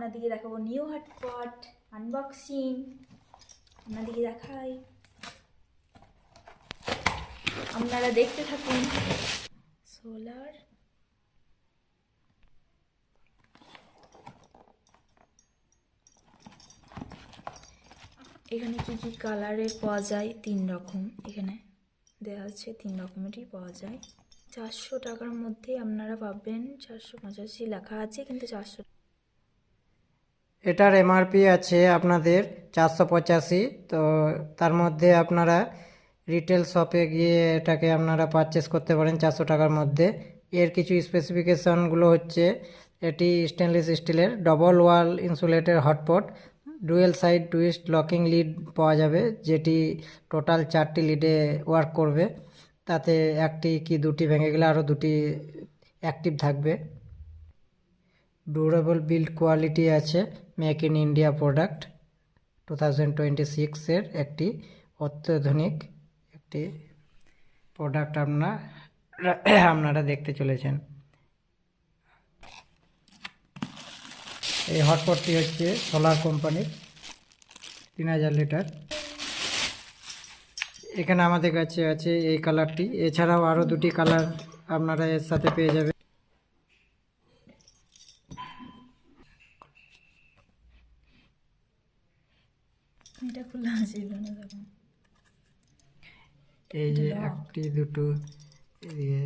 আপনাদেরকে দেখাবো new hotpot unboxing. আপনাদেরকে দেখাই, আপনারা দেখতে থাকুন। সোলার এখানে কি কি কালারের পাওয়া যায়, 3 রকম এখানে দেওয়া আছে, 3 রকমেরই পাওয়া যায়। 400 টাকার মধ্যেই আপনারা পাবেন, 485 লেখা আছে কিন্তু 400। এটার এমআরপি আছে আপনাদের 485। তো তার মধ্যে আপনারা রিটেল শপে গিয়ে এটাকে আপনারা পারচেস করতে পারেন 400 টাকার মধ্যে। এর কিছু স্পেসিফিকেশনগুলো হচ্ছে, এটি স্টেনলেস স্টিলের double wall insulated hot pot, dual side twist locking lid পাওয়া যাবে, যেটি টোটাল 4টি লিডে ওয়ার্ক করবে। তাতে একটি কি দুটি ভেঙে গেলে আরও দুটি অ্যাক্টিভ থাকবে। ডিউরেবল বিল্ড কোয়ালিটি আছে, মেক ইন ইন্ডিয়া প্রোডাক্ট 2026-এর একটি অত্যাধুনিক একটি প্রোডাক্ট আপনারা দেখতে চলেছেন। এই হটপটটি হচ্ছে সোলার কোম্পানির 3000 লিটার। এখানে আমাদের কাছে আছে এই কালারটি, এছাড়াও আরও দুটি কালার আপনারা এর সাথে পেয়ে যাবেন। এটা খোলা ছিল না তখন। এই যে একটি, দুটো, এদিকে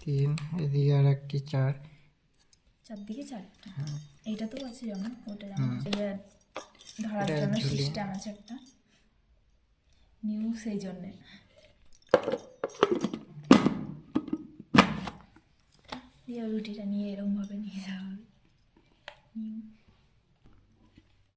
3, এদিকে আর একটি 4, চারদিকে 4টা। এইটা তো আছে যেমন, ওটা যেমন ধরার জন্য সিস্টেম আছে একটা নিউ, সেই জন্যে দিয়ে রুটিটা নিয়ে এরকমভাবে নিয়ে যাওয়া হবে নিউ।